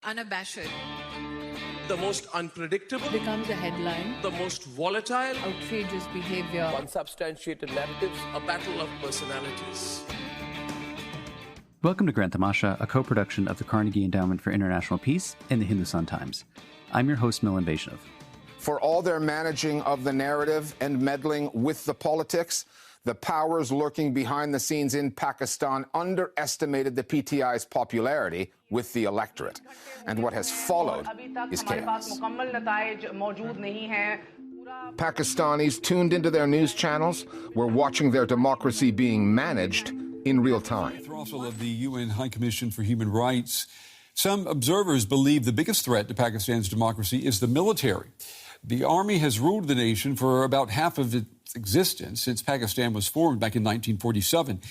unabashed, the most unpredictable, becomes a headline, the most volatile, outrageous behavior, unsubstantiated narratives, a battle of personalities. Welcome to Grand Tamasha, a co-production of the Carnegie Endowment for International Peace and the Hindustan Times. I'm your host, Milan Vaishnav. For all their managing of the narrative and meddling with the politics, the powers lurking behind the scenes in Pakistan underestimated the PTI's popularity with the electorate. And what has followed is chaos. Pakistanis tuned into their news channels were watching their democracy being managed in real time. Throttle of the UN High Commission for Human Rights. Some observers believe the biggest threat to Pakistan's democracy is the military. The army has ruled the nation for about half of its existence since Pakistan was formed back in 1947.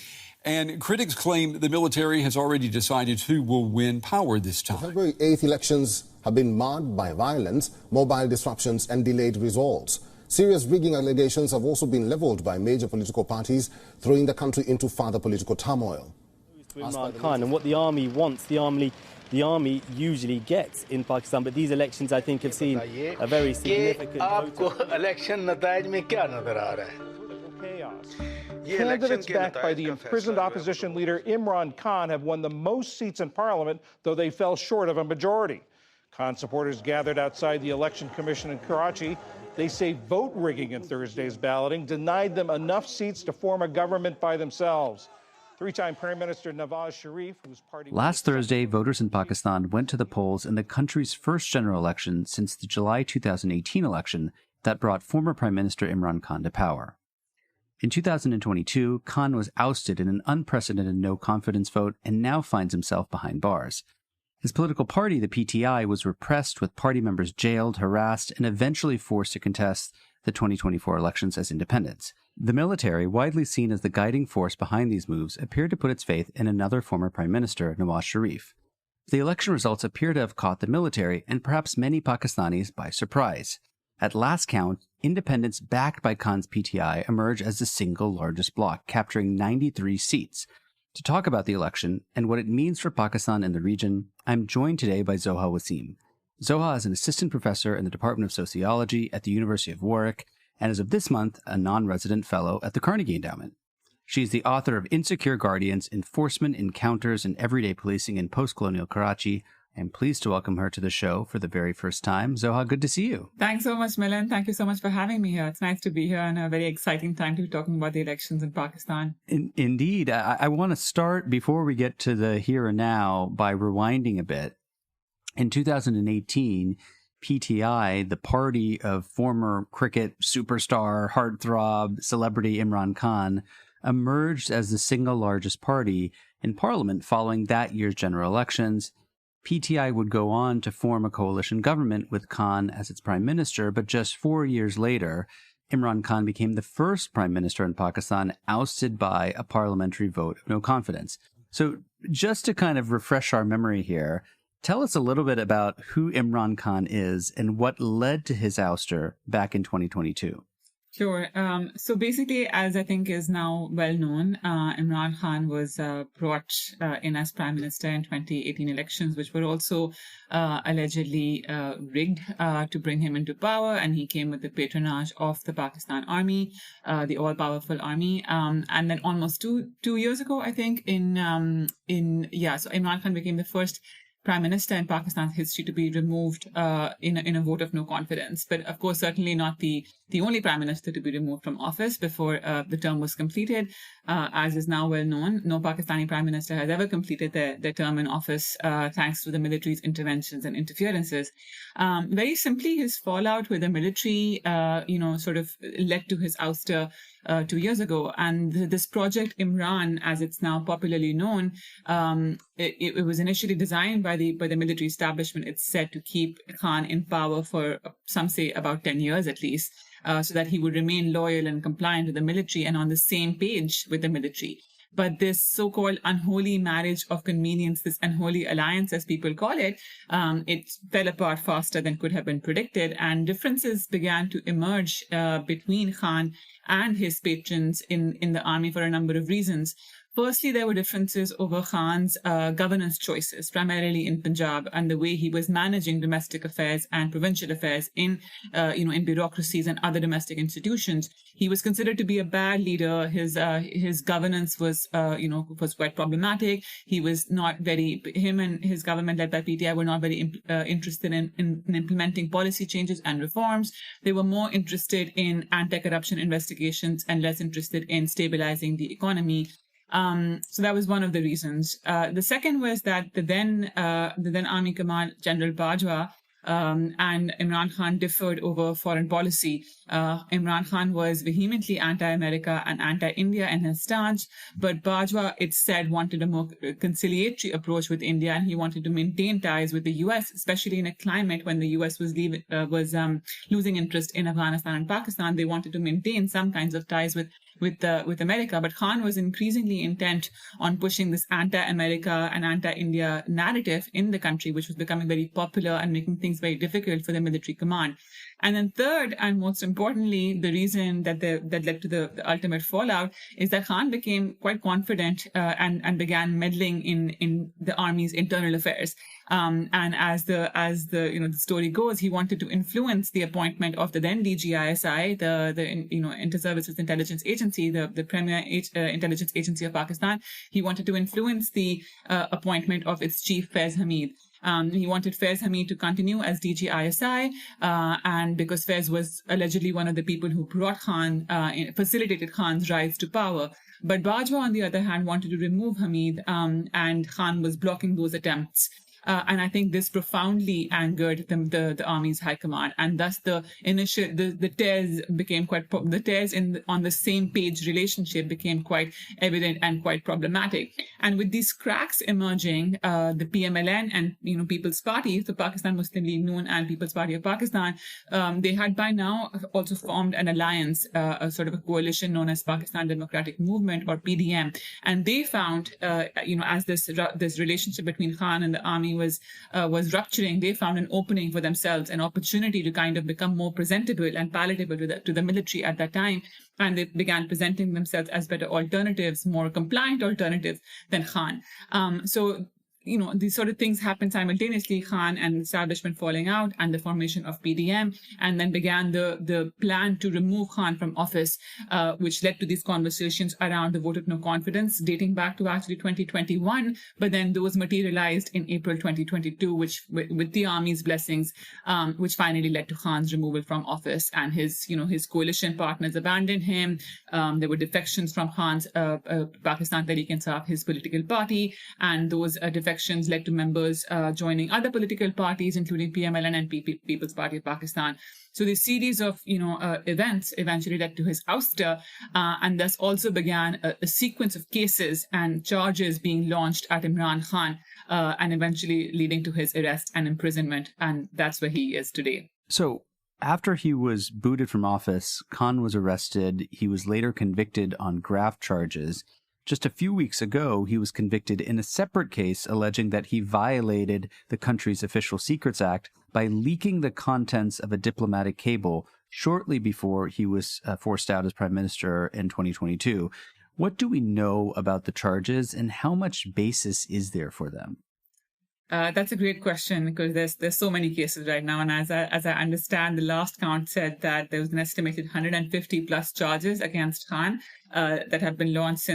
And critics claim the military has already decided who will win power this time. The February 8th elections have been marred by violence, mobile disruptions and delayed results. Serious rigging allegations have also been leveled by major political parties, throwing the country into further political turmoil. Imran Khan and what the army wants, the army usually gets in Pakistan, but these elections, I think, have seen a very significant Candidates backed by the imprisoned opposition leader Imran Khan have won the most seats in parliament, though they fell short of a majority. Khan supporters gathered outside the Election Commission in Karachi. They say vote rigging in Thursday's balloting denied them enough seats to form a government by themselves. Three-time Prime Minister Nawaz Sharif, whose party... Last Thursday, voters in Pakistan went to the polls in the country's first general election since the July 2018 election that brought former Prime Minister Imran Khan to power. In 2022, Khan was ousted in an unprecedented no-confidence vote and now finds himself behind bars. His political party, the PTI, was repressed with party members jailed, harassed, and eventually forced to contest the 2024 elections as independents. The military, widely seen as the guiding force behind these moves, appeared to put its faith in another former Prime Minister, Nawaz Sharif. The election results appear to have caught the military and perhaps many Pakistanis by surprise. At last count, independents backed by Khan's PTI emerge as the single largest bloc, capturing 93 seats. To talk about the election and what it means for Pakistan and the region, I'm joined today by Zoha Wasim. Zoha is an assistant professor in the Department of Sociology at the University of Warwick, and as of this month, a non-resident fellow at the Carnegie Endowment. She is the author of Insecure Guardians, Enforcement, Encounters, and Everyday Policing in Post-Colonial Karachi. I'm pleased to welcome her to the show for the very first time. Zoha, good to see you. Thanks so much, Milan. Thank you so much for having me here. It's nice to be here and a very exciting time to be talking about the elections in Pakistan. Indeed. I want to start, before we get to the here and now, by rewinding a bit. In 2018, PTI, the party of former cricket superstar, heartthrob, celebrity Imran Khan, emerged as the single largest party in parliament following that year's general elections. PTI would go on to form a coalition government with Khan as its prime minister, but just 4 years later, Imran Khan became the first prime minister in Pakistan, ousted by a parliamentary vote of no confidence. So just to kind of refresh our memory here, tell us a little bit about who Imran Khan is and what led to his ouster back in 2022. Sure. So basically, as I think is now well known, Imran Khan was brought in as prime minister in 2018 elections, which were also allegedly rigged to bring him into power. And he came with the patronage of the Pakistan army, the all-powerful army. And then almost two years ago, I think, so Imran Khan became the first prime minister in Pakistan's history to be removed in a vote of no confidence. But of course, certainly not the only prime minister to be removed from office before the term was completed. As is now well known, no Pakistani prime minister has ever completed their term in office thanks to the military's interventions and interferences. Very simply, his fallout with the military, sort of led to his ouster 2 years ago. And this Project Imran, as it's now popularly known, it was initially designed by the military establishment. It's said to keep Khan in power for, some say, about 10 years at least, so that he would remain loyal and compliant with the military and on the same page with the military. But this so-called unholy marriage of convenience, this unholy alliance, as people call it, it fell apart faster than could have been predicted. And differences began to emerge between Khan and his patrons in the army for a number of reasons. Firstly, there were differences over Khan's governance choices, primarily in Punjab, and the way he was managing domestic affairs and provincial affairs in bureaucracies and other domestic institutions. He was considered to be a bad leader. His governance was quite problematic. He was not him and his government led by PTI were not very interested in implementing policy changes and reforms. They were more interested in anti-corruption investigations and less interested in stabilizing the economy. So that was one of the reasons. The second was that the then Army Command General Bajwa and Imran Khan differed over foreign policy. Imran Khan was vehemently anti-America and anti-India in his stance, but Bajwa, it said, wanted a more conciliatory approach with India, and he wanted to maintain ties with the U.S., especially in a climate when the U.S. was losing interest in Afghanistan and Pakistan. They wanted to maintain some kinds of ties with America, but Khan was increasingly intent on pushing this anti-America and anti-India narrative in the country, which was becoming very popular and making things very difficult for the military command. And then third, and most importantly, the reason that led to the ultimate fallout is that Khan became quite confident and began meddling in the army's internal affairs. And as the story goes, he wanted to influence the appointment of the then DGISI, the Inter-Services Intelligence Agency, the premier intelligence agency of Pakistan. He wanted to influence the appointment of its chief, Faiz Hamid. He wanted Faiz Hamid to continue as DGISI, and because Faiz was allegedly one of the people who brought Khan, facilitated Khan's rise to power. But Bajwa, on the other hand, wanted to remove Hamid, and Khan was blocking those attempts. And I think this profoundly angered the army's high command, and thus the tears became the tears on the same page relationship became quite evident and quite problematic. And with these cracks emerging, the PMLN and People's Party, the Pakistan Muslim League Noon and People's Party of Pakistan, they had by now also formed an alliance, a sort of a coalition known as Pakistan Democratic Movement, or PDM, and they found, as this relationship between Khan and the army was rupturing, they found an opening for themselves, an opportunity to kind of become more presentable and palatable to the military at that time. And they began presenting themselves as better alternatives, more compliant alternatives than Khan. These sort of things happened simultaneously, Khan and establishment falling out and the formation of PDM, and then began the plan to remove Khan from office, which led to these conversations around the vote of no confidence dating back to actually 2021, but then those materialized in April 2022, which with the army's blessings, which finally led to Khan's removal from office, and his coalition partners abandoned him. There were defections from Khan's Pakistan Tehreek-e-Insaf, his political party, and those defections led to members joining other political parties, including PMLN and People's Party of Pakistan. So this series of events eventually led to his ouster, and thus also began a sequence of cases and charges being launched at Imran Khan, and eventually leading to his arrest and imprisonment, and that's where he is today. So after he was booted from office, Khan was arrested. He was later convicted on graft charges. Just a few weeks ago, he was convicted in a separate case alleging that he violated the country's Official Secrets Act by leaking the contents of a diplomatic cable shortly before he was forced out as prime minister in 2022. What do we know about the charges, and how much basis is there for them? That's a great question, because there's so many cases right now, and as I understand, the last count said that there was an estimated 150 plus charges against Khan that have been launched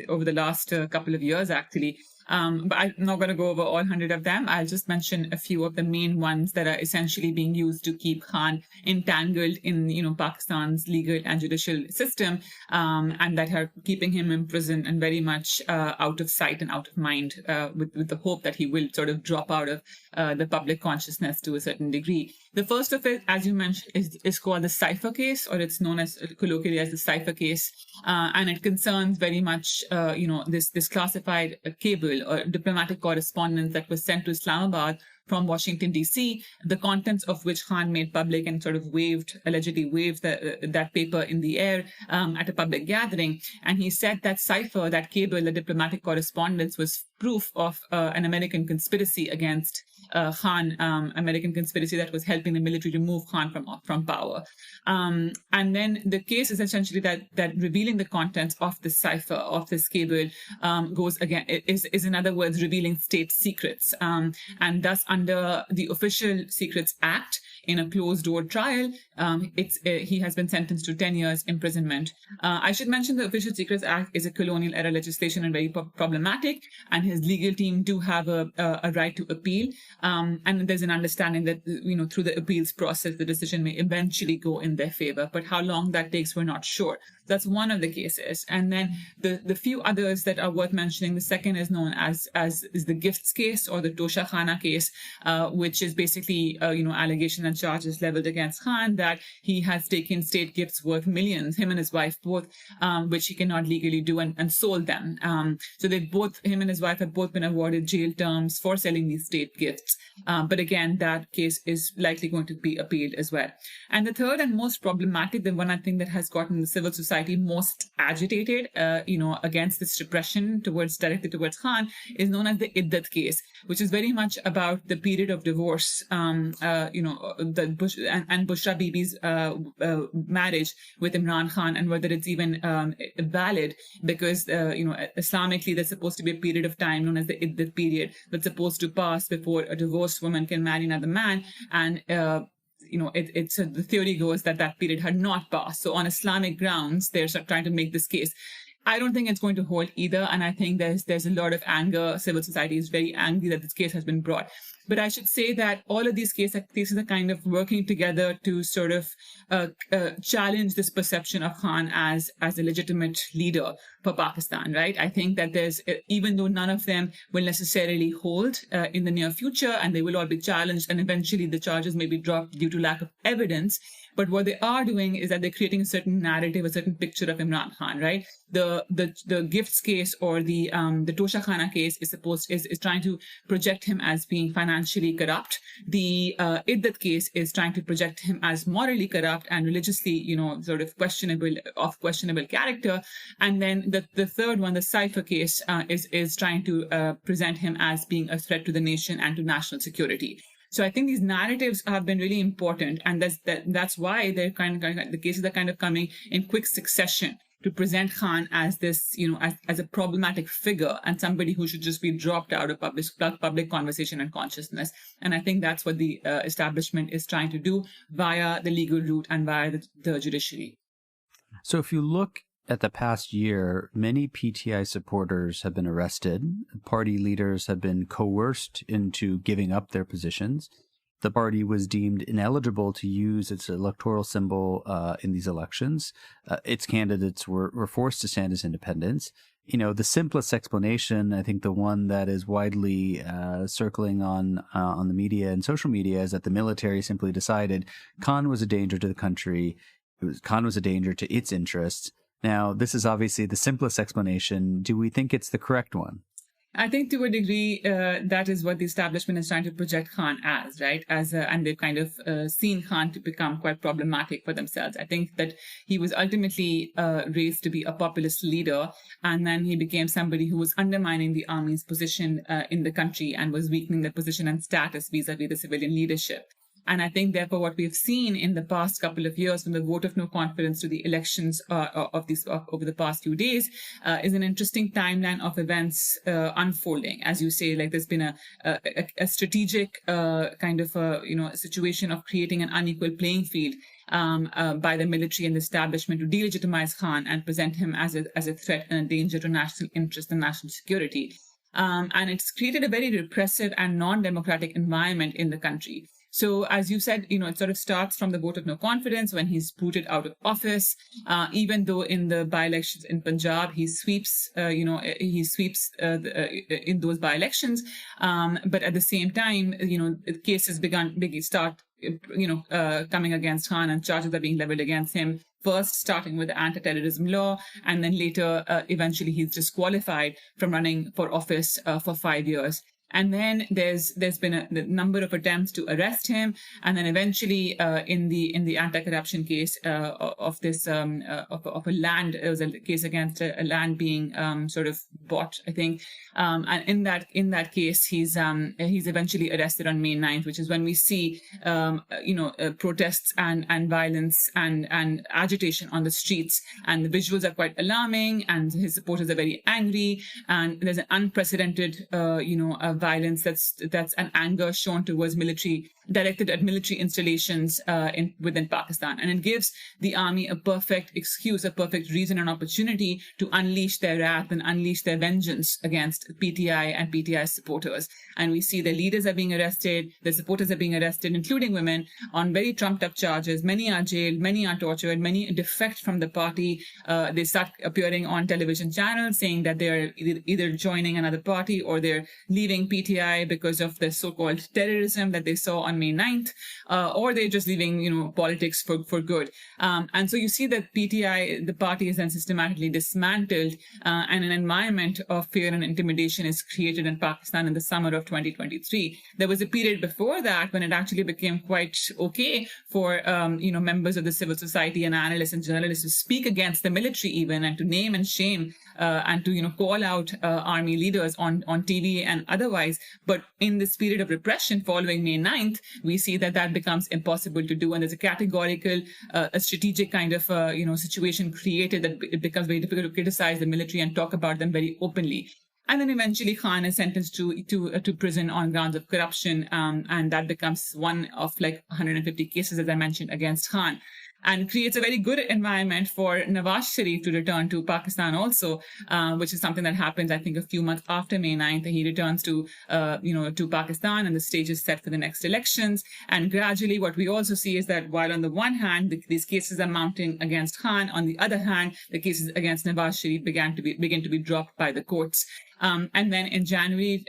over the last couple of years, actually. But I'm not going to go over all 100 of them. I'll just mention a few of the main ones that are essentially being used to keep Khan entangled in, Pakistan's legal and judicial system, and that are keeping him in prison and very much out of sight and out of mind, with the hope that he will sort of drop out of the public consciousness to a certain degree. The first of it, as you mentioned, is called the Cipher case, or it's known as colloquially as the Cipher case, and it concerns very much, this classified cable or diplomatic correspondence that was sent to Islamabad from Washington, D.C., the contents of which Khan made public and sort of allegedly waved that paper in the air at a public gathering. And he said that cipher, that cable, the diplomatic correspondence, was proof of an American conspiracy against Khan American conspiracy that was helping the military remove Khan from power. And then the case is essentially that revealing the contents of the cipher, of this cable, goes again, is in other words, revealing state secrets. And thus, under the Official Secrets Act, in a closed-door trial, he has been sentenced to 10 years imprisonment. I should mention the Official Secrets Act is a colonial-era legislation and very problematic, and his legal team do have a right to appeal. And there's an understanding that, through the appeals process, the decision may eventually go in their favor. But how long that takes, we're not sure. That's one of the cases. And then the few others that are worth mentioning, the second is known as is the gifts case, or the Tosha Khana case, which is basically, allegation and charges leveled against Khan that he has taken state gifts worth millions, him and his wife both, which he cannot legally do, and sold them. So him and his wife have both been awarded jail terms for selling these state gifts. But again, that case is likely going to be appealed as well. And the third and most problematic, the one I think that has gotten the civil society most agitated, against this repression directed towards Khan, is known as the Iddat case, which is very much about the period of divorce, the Bush and Bushra Bibi's marriage with Imran Khan, and whether it's even valid, because Islamically there's supposed to be a period of time known as the Iddat period that's supposed to pass before a divorced woman can marry another man, and the theory goes that period had not passed. So on Islamic grounds, they're trying to make this case. I don't think it's going to hold either, and I think there's a lot of anger. Civil society is very angry that this case has been brought. But I should say that all of these cases are kind of working together to sort of challenge this perception of Khan as a legitimate leader for Pakistan, right? I think that even though none of them will necessarily hold in the near future, and they will all be challenged, and eventually the charges may be dropped due to lack of evidence, but what they are doing is that they're creating a certain narrative, a certain picture of Imran Khan, right? The gifts case, or the Tosha Khana case is trying to project him as being financially corrupt. The Iddat case is trying to project him as morally corrupt and religiously, sort of questionable character. And then the third one, the cipher case, is trying to present him as being a threat to the nation and to national security. So I think these narratives have been really important, and that's why they're the cases are kind of coming in quick succession to present Khan as this, as a problematic figure and somebody who should just be dropped out of public conversation and consciousness. And I think that's what the establishment is trying to do via the legal route and via the judiciary. So if you look at the past year, many PTI supporters have been arrested. Party leaders have been coerced into giving up their positions. The party was deemed ineligible to use its electoral symbol in these elections. Its candidates were forced to stand as independents. The simplest explanation, I think the one that is widely circling on the media and social media, is that the military simply decided Khan was a danger to the country. Khan was a danger to its interests. Now, this is obviously the simplest explanation. Do we think it's the correct one? I think to a degree, that is what the establishment is trying to project Khan as, right? And they've kind of seen Khan to become quite problematic for themselves. I think that he was ultimately raised to be a populist leader, and then he became somebody who was undermining the army's position in the country and was weakening their position and status vis-a-vis the civilian leadership. And I think, therefore, what we've seen in the past couple of years, from the vote of no confidence to the elections over the past few days, is an interesting timeline of events unfolding. As you say, there's been a strategic kind of a situation of creating an unequal playing field by the military and the establishment to delegitimize Khan and present him as a threat and a danger to national interest and national security. And it's created a very repressive and non-democratic environment in the country. So, as you said, it sort of starts from the vote of no confidence when he's booted out of office. Even though in the by-elections in Punjab, he sweeps in those by-elections. But at the same time, cases start coming against Khan, and charges are being leveled against him. First, starting with the anti-terrorism law, and then later, eventually, he's disqualified from running for office for 5 years. And then there's been a number of attempts to arrest him, and then eventually in the anti-corruption case of a land, it was a case against a land being sort of bought, I think, and in that case he's eventually arrested on May 9th, which is when we see protests and violence and agitation on the streets, and the visuals are quite alarming, and his supporters are very angry, and there's an unprecedented violence that's an anger shown towards directed at military installations within Pakistan. And it gives the army a perfect excuse, a perfect reason and opportunity to unleash their wrath and unleash their vengeance against PTI and PTI supporters. And we see the leaders are being arrested, the supporters are being arrested, including women, on very trumped up charges. Many are jailed, many are tortured, many defect from the party. They start appearing on television channels saying that they're either joining another party or they're leaving PTI because of the so-called terrorism that they saw on May 9th, or they're just leaving, politics for good. And so you see that PTI, the party, is then systematically dismantled, and an environment of fear and intimidation is created in Pakistan in the summer of 2023. There was a period before that when it actually became quite okay for, members of the civil society and analysts and journalists to speak against the military even, and to name and shame and to, call out army leaders on TV and otherwise. But in this period of repression following May 9th, we see that becomes impossible to do. And there's a categorical, a strategic kind of, situation created that it becomes very difficult to criticize the military and talk about them very openly. And then eventually Khan is sentenced to prison on grounds of corruption. And that becomes one of like 150 cases, as I mentioned, against Khan, and creates a very good environment for Nawaz Sharif to return to Pakistan also, which is something that happens, I think, a few months after May 9th. He returns to Pakistan, and the stage is set for the next elections. And gradually what we also see is that while on the one hand, these cases are mounting against Khan, on the other hand, the cases against Nawaz Sharif begin to be dropped by the courts. And then in January,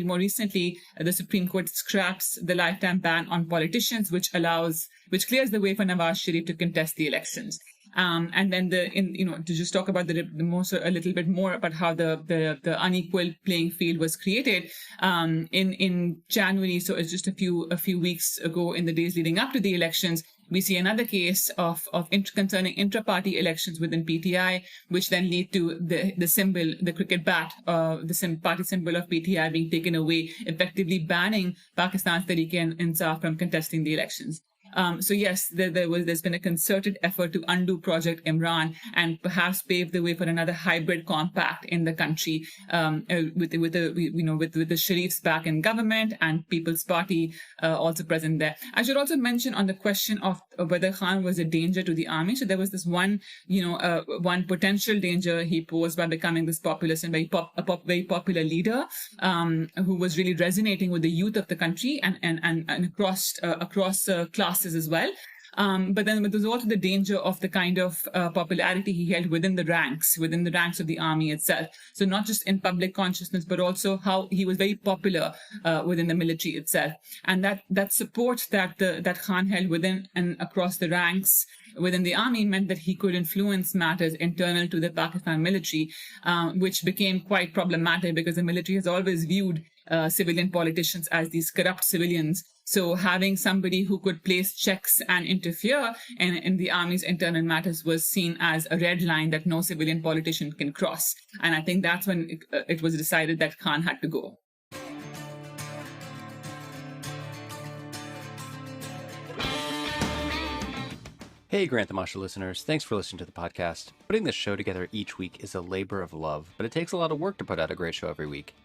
more recently, the Supreme Court scraps the lifetime ban on politicians, which clears the way for Nawaz Sharif to contest the elections. And then to just talk about a little bit more about how the unequal playing field was created, in January. So it's just a few weeks ago, in the days leading up to the elections, we see another case concerning intra-party elections within PTI, which then lead to the symbol, the cricket bat, the party symbol of PTI being taken away, effectively banning Pakistan's Tehreek-e-Insaf from contesting the elections. So yes, there's been a concerted effort to undo Project Imran and perhaps pave the way for another hybrid compact in the country, with the Sharifs back in government and People's Party also present there. I should also mention on the question of whether Khan was a danger to the army. So there was this one potential danger he posed by becoming this populist and very popular leader, who was really resonating with the youth of the country and across classes as well. But then there's also the danger of the kind of popularity he held within the ranks of the army itself. So not just in public consciousness, but also how he was very popular within the military itself. And that support that Khan held within and across the ranks within the army meant that he could influence matters internal to the Pakistan military, which became quite problematic because the military has always viewed civilian politicians as these corrupt civilians. So having somebody who could place checks and interfere in the army's internal matters was seen as a red line that no civilian politician can cross. And I think that's when it was decided that Khan had to go. Hey, Grant Tamasha listeners, thanks for listening to the podcast. Putting this show together each week is a labor of love, but it takes a lot of work to put out a great show every week.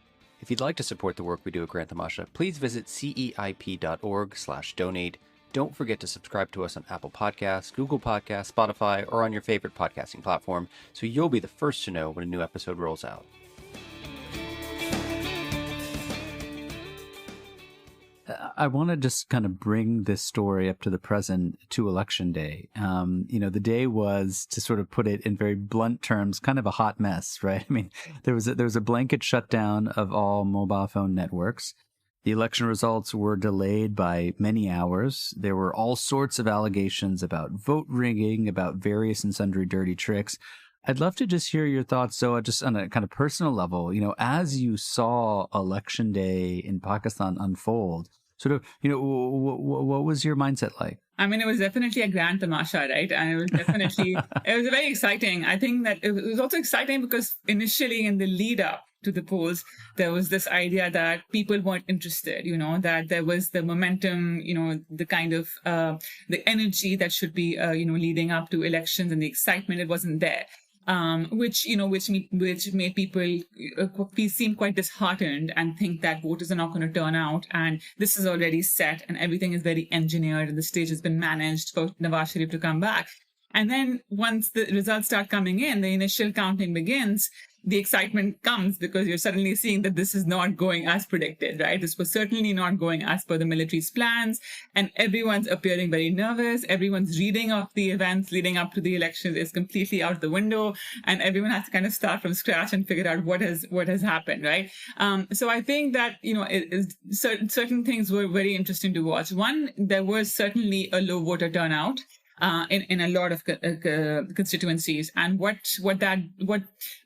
If you'd like to support the work we do at Grant Tamasha, please visit ceip.org/donate. Don't forget to subscribe to us on Apple Podcasts, Google Podcasts, Spotify, or on your favorite podcasting platform, so you'll be the first to know when a new episode rolls out. I want to just kind of bring this story up to the present, to Election Day. The day was, to sort of put it in very blunt terms, kind of a hot mess, right? I mean, there was a blanket shutdown of all mobile phone networks. The election results were delayed by many hours. There were all sorts of allegations about vote rigging, about various and sundry dirty tricks. I'd love to just hear your thoughts, Zoa, just on a kind of personal level, as you saw Election Day in Pakistan unfold, sort of, what was your mindset like? I mean, it was definitely a grand tamasha, right? And it was definitely, it was very exciting. I think that it was also exciting because initially in the lead up to the polls, there was this idea that people weren't interested, that there was the momentum, the kind of, the energy that should be, leading up to elections, and the excitement, it wasn't there. Which made people seem quite disheartened and think that voters are not going to turn out, and this is already set and everything is very engineered and the stage has been managed for Nawaz Sharif to come back. And then once the results start coming in, the initial counting begins, the excitement comes because you're suddenly seeing that this is not going as predicted, right? This was certainly not going as per the military's plans, and everyone's appearing very nervous. Everyone's reading of the events leading up to the elections is completely out the window, and everyone has to kind of start from scratch and figure out what has happened, right? So I think that, certain things were very interesting to watch. One, there was certainly a low voter turnout in a lot of constituencies, and what that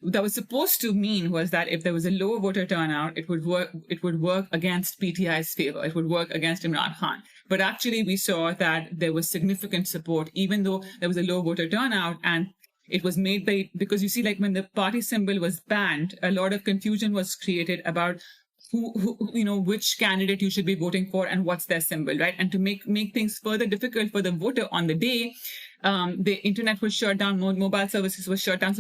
was supposed to mean was that if there was a low voter turnout, it would work against PTI's favor. It would work against Imran Khan. But actually, we saw that there was significant support, even though there was a low voter turnout, and it was made because you see, like when the party symbol was banned, a lot of confusion was created about which candidate you should be voting for and what's their symbol, right? And to make things further difficult for the voter on the day, the internet was shut down, mobile services were shut down,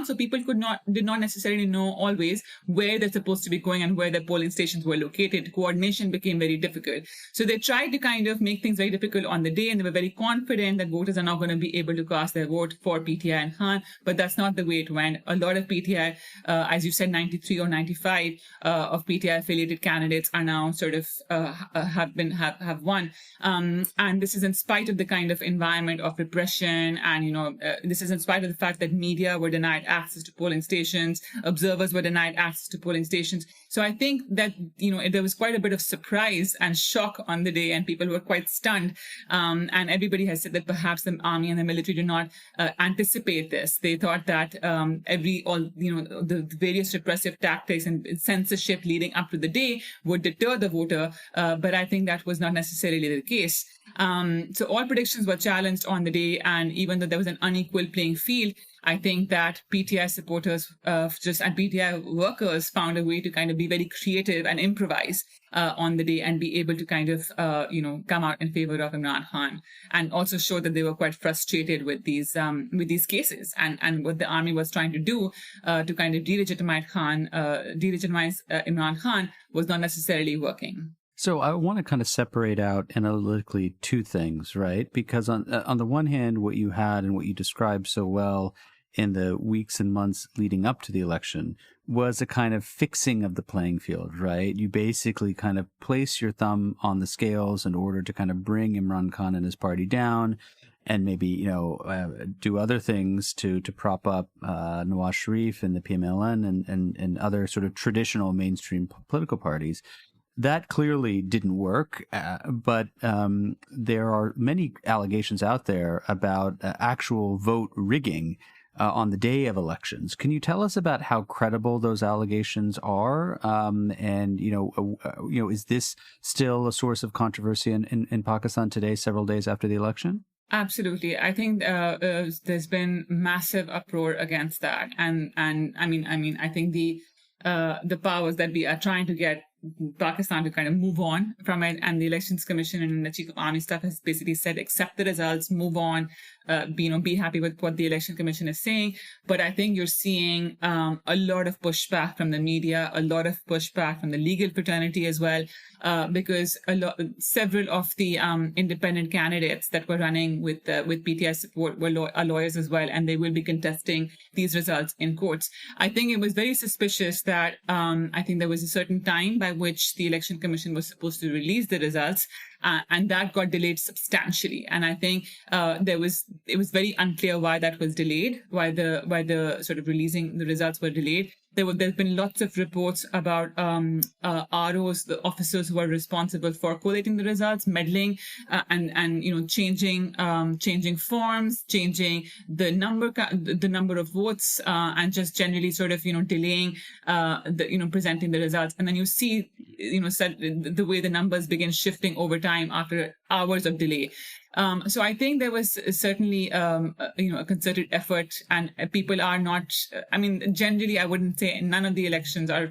so people did not necessarily know always where they're supposed to be going and where their polling stations were located. Coordination became very difficult. So they tried to kind of make things very difficult on the day, and they were very confident that voters are not going to be able to cast their vote for PTI and Khan, but that's not the way it went. A lot of PTI, as you said, 93 or 95 of PTI affiliated candidates are now sort of have won, and this is in spite of the kind of environment of repression, and this is in spite of the fact that media were denied access to polling stations, observers were denied access to polling stations. So I think that there was quite a bit of surprise and shock on the day, and people were quite stunned. And everybody has said that perhaps the army and the military did not anticipate this. They thought that the various repressive tactics and censorship leading up to the day would deter the voter, but I think that was not necessarily the case. So all predictions were challenged on the day, and even though there was an unequal playing field, I think that PTI supporters and PTI workers found a way to kind of be very creative and improvise on the day and be able to kind of come out in favor of Imran Khan, and also show that they were quite frustrated with these cases and what the army was trying to do to kind of delegitimize Imran Khan was not necessarily working. So I want to kind of separate out analytically two things, right? Because on the one hand, what you had and what you described so well in the weeks and months leading up to the election was a kind of fixing of the playing field, right? You basically kind of place your thumb on the scales in order to kind of bring Imran Khan and his party down, and maybe, do other things to prop up Nawaz Sharif and the PMLN and other sort of traditional mainstream political parties. That clearly didn't work, but there are many allegations out there about actual vote rigging on the day of elections. Can you tell us about how credible those allegations are? Is this still a source of controversy in Pakistan today, several days after the election? Absolutely. I think there's been massive uproar against that, and I think the powers that be are trying to get Pakistan to kind of move on from it, and the Elections Commission and the Chief of Army Staff has basically said, accept the results, move on, be happy with what the Election Commission is saying. But I think you're seeing a lot of pushback from the media, a lot of pushback from the legal fraternity as well, because several of the independent candidates that were running with PTI support are lawyers as well, and they will be contesting these results in courts. I think it was very suspicious that I think there was a certain time by which the Election Commission was supposed to release the results, and that got delayed substantially. And I think it was very unclear why that was delayed, why the sort of releasing the results were delayed. There's been lots of reports about ROs, the officers who are responsible for collating the results, meddling, and changing forms, changing the number of votes, and just generally sort of delaying presenting the results. And then you see the way the numbers begin shifting over time after hours of delay. So I think there was certainly, a concerted effort, and people are not, generally, I wouldn't say none of the elections are,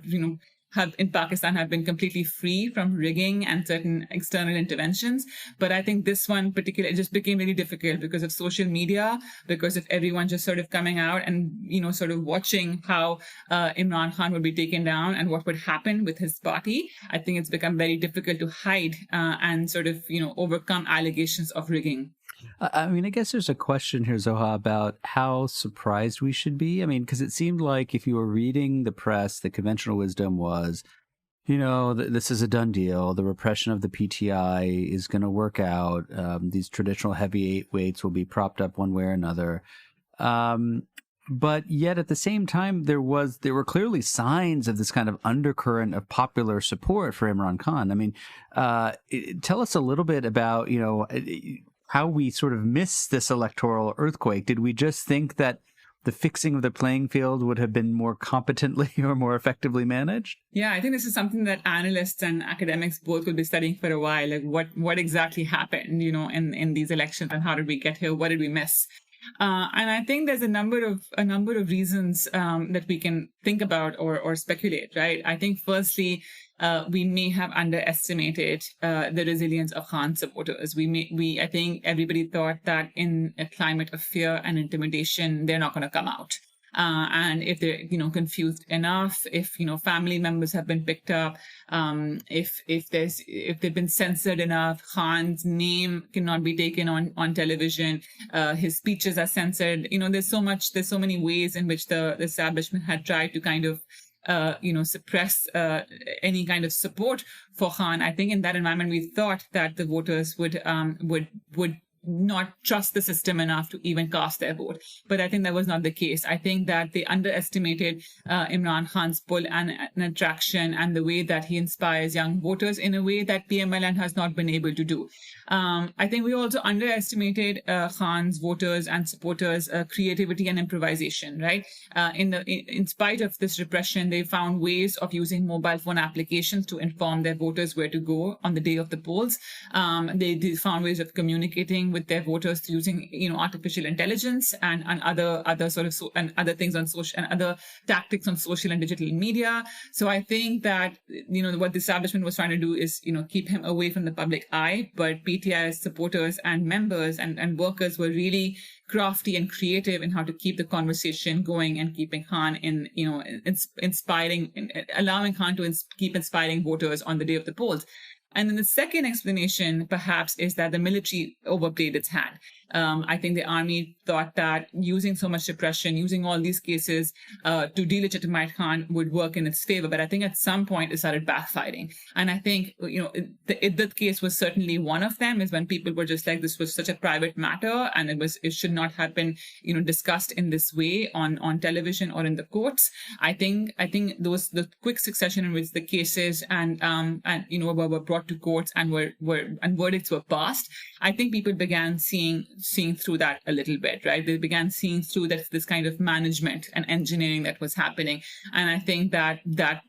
in Pakistan have been completely free from rigging and certain external interventions. But I think this one particularly, it just became really difficult because of social media, because of everyone just sort of coming out and, sort of watching how Imran Khan would be taken down and what would happen with his party. I think it's become very difficult to hide and sort of, overcome allegations of rigging. I guess there's a question here, Zoha, about how surprised we should be. Because it seemed like if you were reading the press, the conventional wisdom was, this is a done deal. The repression of the PTI is going to work out. These traditional heavyweights will be propped up one way or another. But yet at the same time, there were clearly signs of this kind of undercurrent of popular support for Imran Khan. Tell us a little bit about, how we sort of missed this electoral earthquake. Did we just think that the fixing of the playing field would have been more competently or more effectively managed? Yeah, I think this is something that analysts and academics both will be studying for a while. Like what exactly happened, in these elections, and how did we get here? What did we miss? And I think there's a number of reasons that we can think about or speculate, right? I think firstly, we may have underestimated the resilience of Khan supporters. I think everybody thought that in a climate of fear and intimidation, they're not going to come out. And if they're, confused enough, if, family members have been picked up, if they've been censored enough, Khan's name cannot be taken on television, his speeches are censored. There's so many ways in which the establishment had tried to kind of, suppress any kind of support for Khan. I think in that environment, we thought that the voters would not trust the system enough to even cast their vote. But I think that was not the case. I think that they underestimated Imran Khan's pull and attraction and the way that he inspires young voters in a way that PMLN has not been able to do. I think we also underestimated Khan's voters and supporters' creativity and improvisation, right? In spite of this repression, they found ways of using mobile phone applications to inform their voters where to go on the day of the polls. They found ways of communicating with their voters using, artificial intelligence and other sort of and other things on social and other tactics on social and digital media. So I think that, what the establishment was trying to do is, keep him away from the public eye. But PTI's supporters and members and workers were really crafty and creative in how to keep the conversation going and keeping Khan allowing Khan to keep inspiring voters on the day of the polls. And then the second explanation, perhaps, is that the military overplayed its hand. I think the army thought that using so much repression, using all these cases to delegitimize Khan would work in its favor. But I think at some point it started backfiring. And I think, the Iddat case was certainly one of them, is when people were just like, this was such a private matter and it should not have been, discussed in this way on television or in the courts. I think the quick succession in which the cases and were brought to courts and verdicts were passed, I think people began seeing through that a little bit, right? They began seeing through this kind of management and engineering that was happening. And I think that that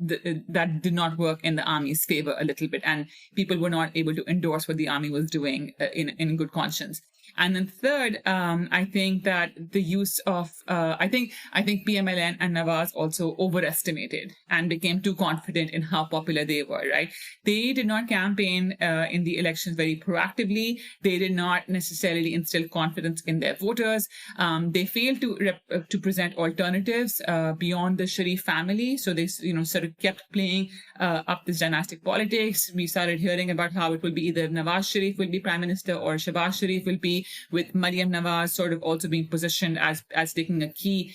did not work in the army's favor a little bit. And people were not able to endorse what the army was doing in good conscience. And then third, I think that the use of, I think PMLN and Nawaz also overestimated and became too confident in how popular they were, right? They did not campaign in the elections very proactively. They did not necessarily instill confidence in their voters. They failed to present alternatives beyond the Sharif family. So they, sort of kept playing up this dynastic politics. We started hearing about how it will be either Nawaz Sharif will be prime minister or Shehbaz Sharif will be Assembly, with Maryam Nawaz sort of also being positioned as taking a key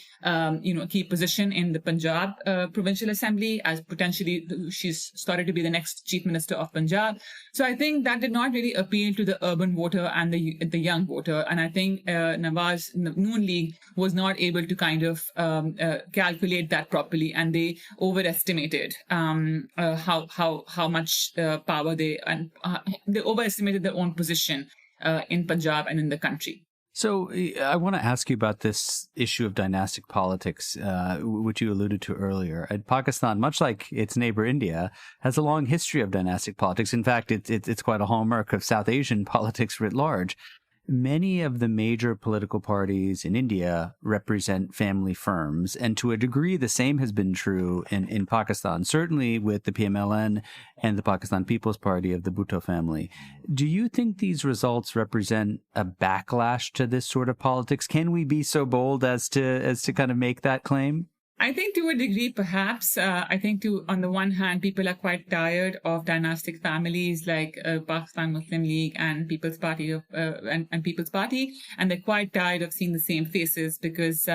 position in the Punjab Provincial Assembly, as potentially she's started to be the next Chief Minister of Punjab. So I think that did not really appeal to the urban voter and the young voter. And I think Nawaz Noon League was not able to kind of calculate that properly, and they overestimated how much power they overestimated their own position in Punjab and in the country. So I want to ask you about this issue of dynastic politics, which you alluded to earlier. And Pakistan, much like its neighbor India, has a long history of dynastic politics. In fact, it's quite a hallmark of South Asian politics writ large. Many of the major political parties in India represent family firms, and to a degree, the same has been true in Pakistan, certainly with the PMLN and the Pakistan People's Party of the Bhutto family. Do you think these results represent a backlash to this sort of politics? Can we be so bold as to kind of make that claim? I think to a degree, perhaps. I think on the one hand, people are quite tired of dynastic families like Pakistan Muslim League and People's Party and People's Party, and they're quite tired of seeing the same faces because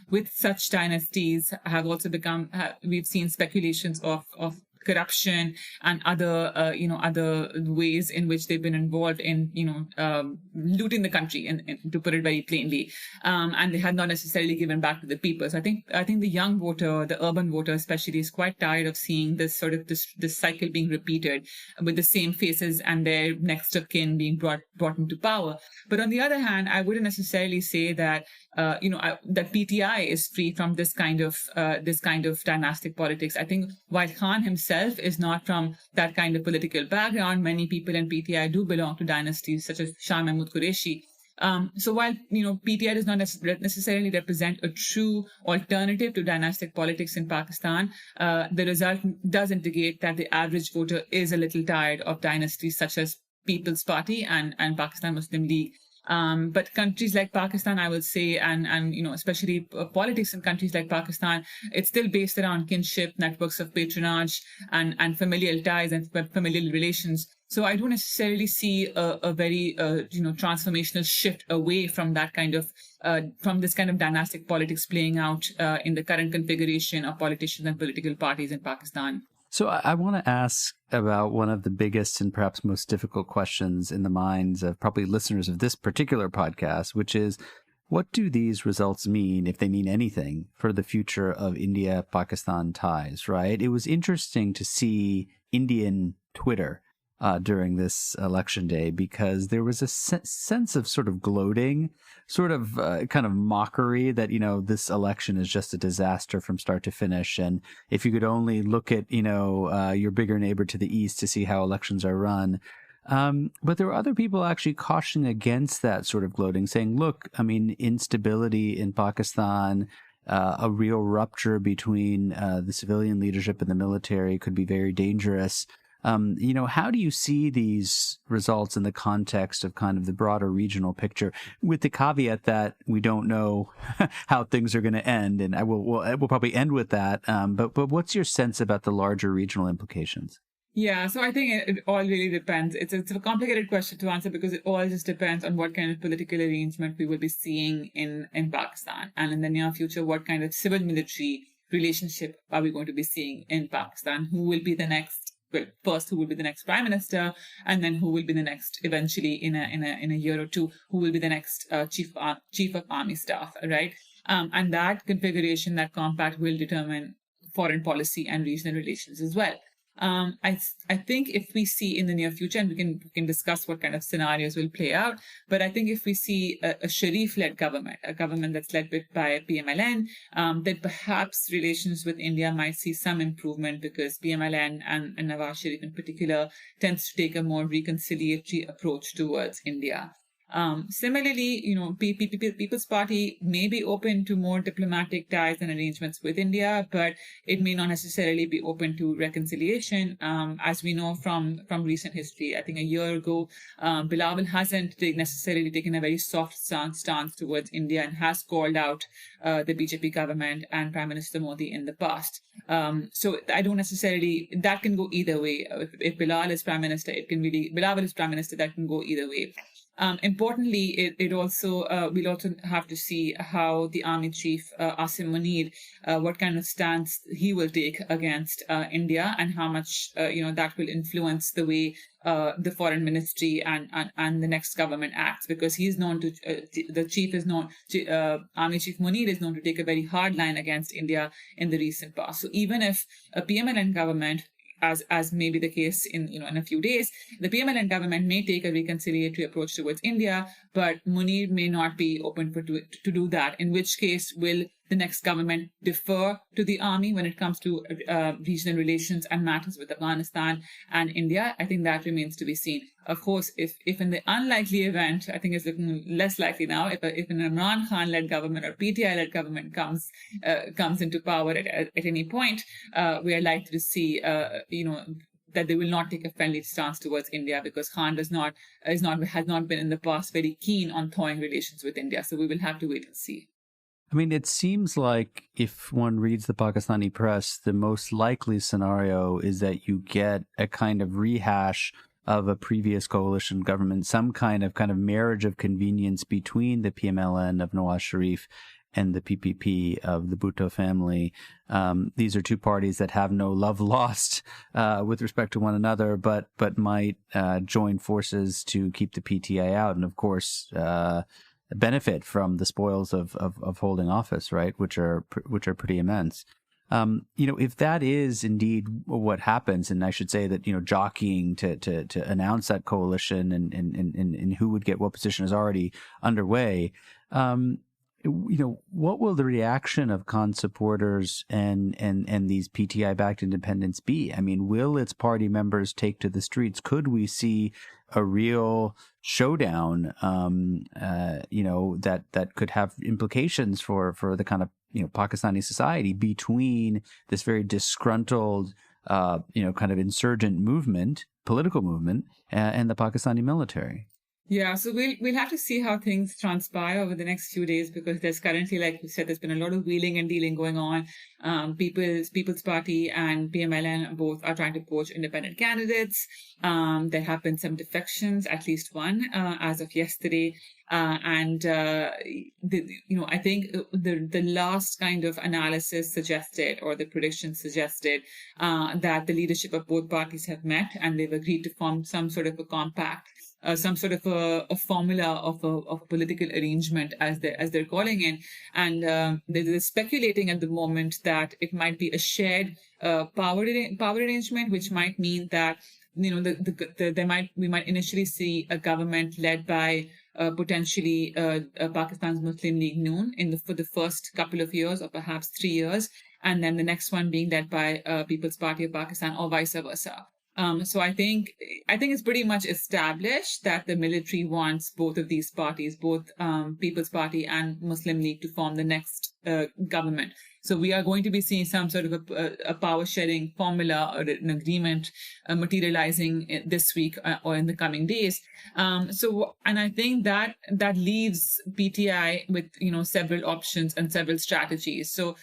with such dynasties have also become we've seen speculations of corruption and other ways in which they've been involved in looting the country, and to put it very plainly, and they have not necessarily given back to the people. So I think the young voter, the urban voter especially, is quite tired of seeing this sort of this cycle being repeated with the same faces and their next of kin being brought into power. But on the other hand, I wouldn't necessarily say that that PTI is free from this kind of dynastic politics. I think while Khan himself is not from that kind of political background, many people in PTI do belong to dynasties such as Shah Mahmud Qureshi. So while PTI does not necessarily represent a true alternative to dynastic politics in Pakistan, the result does indicate that the average voter is a little tired of dynasties such as People's Party and Pakistan Muslim League. But countries like Pakistan, I would say, and especially politics in countries like Pakistan, it's still based around kinship, networks of patronage, and familial ties and familial relations. So I don't necessarily see a very transformational shift away from that kind of from this kind of dynastic politics playing out in the current configuration of politicians and political parties in Pakistan. So I want to ask about one of the biggest and perhaps most difficult questions in the minds of probably listeners of this particular podcast, which is, what do these results mean, if they mean anything, for the future of India-Pakistan ties, right? It was interesting to see Indian Twitter during this election day, because there was a sense of sort of gloating, sort of kind of mockery that, this election is just a disaster from start to finish. And if you could only look at, your bigger neighbor to the east to see how elections are run. But there were other people actually cautioning against that sort of gloating, saying, look, instability in Pakistan, a real rupture between the civilian leadership and the military could be very dangerous. How do you see these results in the context of kind of the broader regional picture, with the caveat that we don't know how things are going to end? And we'll probably end with that. But what's your sense about the larger regional implications? Yeah, so I think it all really depends. It's a complicated question to answer because it all just depends on what kind of political arrangement we will be seeing in Pakistan, and in the near future, what kind of civil-military relationship are we going to be seeing in Pakistan? Who will be the next? Well, first, who will be the next prime minister, and then who will be the next, eventually in a year or two, who will be the next chief of army staff, right? And that configuration, that compact, will determine foreign policy and regional relations as well. I think if we see in the near future, and we can discuss what kind of scenarios will play out, but I think if we see a Sharif-led government, a government that's led by PMLN, then perhaps relations with India might see some improvement, because PMLN and Nawaz Sharif in particular tends to take a more reconciliatory approach towards India. Similarly, People's Party may be open to more diplomatic ties and arrangements with India, but it may not necessarily be open to reconciliation. As we know from recent history, I think a year ago, Bilawal hasn't necessarily taken a very soft stance towards India and has called out the BJP government and Prime Minister Modi in the past. So I don't necessarily, that can go either way. If Bilawal is Prime Minister, Bilawal is Prime Minister, that can go either way. Importantly, we'll also have to see how the army chief, Asim Munir, what kind of stance he will take against India, and how much that will influence the way the foreign ministry and the next government acts, because he's known to Army Chief Munir is known to take a very hard line against India in the recent past. So even if a PMLN government, as may be the case in a few days, the PMLN government may take a reconciliatory approach towards India, but Munir may not be open to do that, in which case will the next government defer to the army when it comes to regional relations and matters with Afghanistan and India? I think that remains to be seen. Of course, if in the unlikely event, I think it's looking less likely now, if an Imran Khan-led government or PTI-led government comes into power at any point, we are likely to see, that they will not take a friendly stance towards India, because Khan has not been in the past very keen on thawing relations with India. So we will have to wait and see. I mean, it seems like if one reads the Pakistani press, the most likely scenario is that you get a kind of rehash of a previous coalition government, some kind of marriage of convenience between the PMLN of Nawaz Sharif and the PPP of the Bhutto family. These are two parties that have no love lost with respect to one another, but might join forces to keep the PTI out, and of course benefit from the spoils of holding office, right? Which are pretty immense. If that is indeed what happens, and I should say that, jockeying to announce that coalition and who would get what position is already underway, what will the reaction of Khan supporters and these PTI-backed independents be? I mean, will its party members take to the streets? Could we see a real showdown, that could have implications for the kind of, Pakistani society between this very disgruntled, kind of insurgent movement, political movement, and the Pakistani military? Yeah, so we'll have to see how things transpire over the next few days, because there's currently, like you said, there's been a lot of wheeling and dealing going on. People's Party and PMLN both are trying to poach independent candidates. There have been some defections, at least one, as of yesterday. I think the last kind of analysis suggested, or the prediction suggested, that the leadership of both parties have met and they've agreed to form some sort of a compact, some sort of a formula of a political arrangement, as they're calling it. And they're speculating at the moment that it might be a shared power arrangement, which might mean that we might initially see a government led by potentially Pakistan's Muslim League Noon for the first couple of years, or perhaps 3 years, and then the next one being led by People's Party of Pakistan, or vice versa. So I think it's pretty much established that the military wants both of these parties, both People's Party and Muslim League, to form the next government. So we are going to be seeing some sort of a power sharing formula or an agreement materializing this week or in the coming days. And I think that leaves PTI with several options and several strategies. So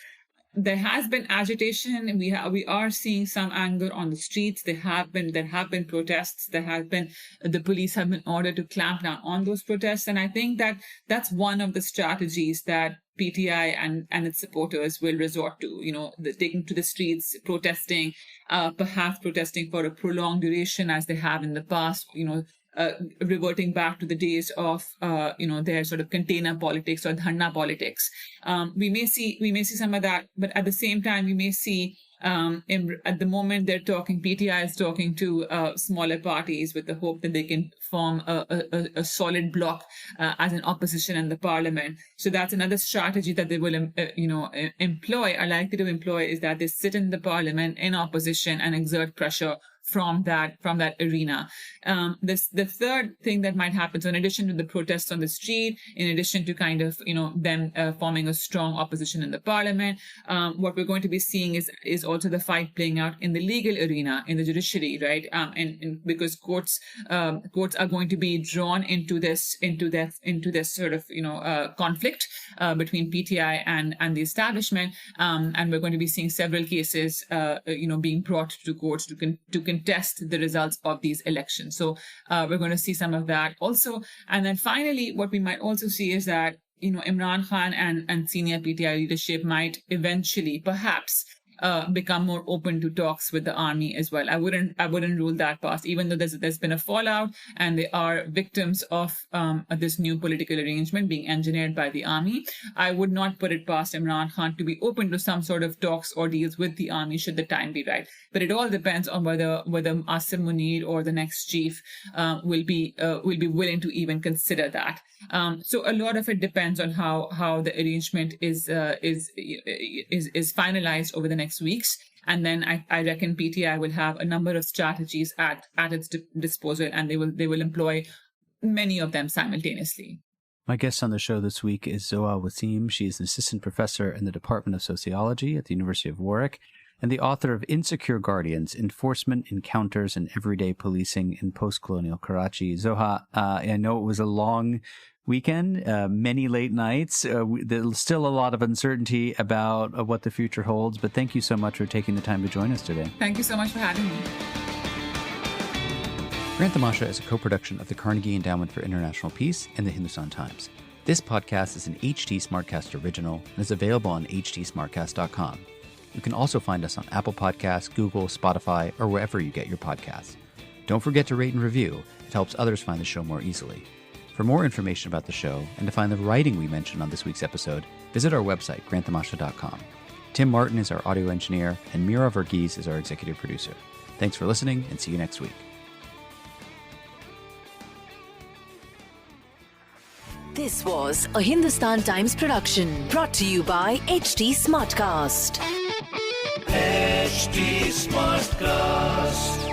there has been agitation. We are seeing some anger on the streets. There have been protests. The police have been ordered to clamp down on those protests. And I think that's one of the strategies that PTI and its supporters will resort to, taking to the streets, protesting, perhaps protesting for a prolonged duration as they have in the past, reverting back to the days of their sort of container politics or dhanna politics. We may see some of that, but at the same time we may see at the moment PTI is talking to smaller parties with the hope that they can form a solid bloc as an opposition in the parliament. So that's another strategy that they will are likely to employ, is that they sit in the parliament in opposition and exert pressure from that arena. The third thing that might happen, so in addition to the protests on the street, in addition to kind of them forming a strong opposition in the parliament, what we're going to be seeing is also the fight playing out in the legal arena, in the judiciary, right? And because courts are going to be drawn into this sort of conflict between PTI and the establishment, and we're going to be seeing several cases being brought to courts to contest the results of these elections. So we're going to see some of that also. And then finally, what we might also see is that, Imran Khan and senior PTI leadership might eventually, perhaps, become more open to talks with the army as well. I wouldn't rule that past, even though there's been a fallout and they are victims of this new political arrangement being engineered by the army. I would not put it past Imran Khan to be open to some sort of talks or deals with the army should the time be right. But it all depends on whether Asim Munir or the next chief will be willing to even consider that. So a lot of it depends on how the arrangement is finalized over the next weeks. And then I reckon PTI will have a number of strategies at its disposal, and they will employ many of them simultaneously. My guest on the show this week is Zoha Wasim. She is an assistant professor in the Department of Sociology at the University of Warwick and the author of Insecure Guardians, Enforcement, Encounters, and Everyday Policing in Post-Colonial Karachi. Zoha, I know it was a long weekend, many late nights. There's still a lot of uncertainty about what the future holds, but thank you so much for taking the time to join us today. Thank you so much for having me. Grant Tamasha is a co-production of the Carnegie Endowment for International Peace and the Hindustan Times. This podcast is an HT Smartcast original and is available on htsmartcast.com. You can also find us on Apple Podcasts, Google, Spotify, or wherever you get your podcasts. Don't forget to rate and review. It helps others find the show more easily. For more information about the show and to find the writing we mentioned on this week's episode, visit our website, granttamasha.com. Tim Martin is our audio engineer, and Mira Verghese is our executive producer. Thanks for listening, and see you next week. This was a Hindustan Times production brought to you by HT Smartcast. HT Smartcast.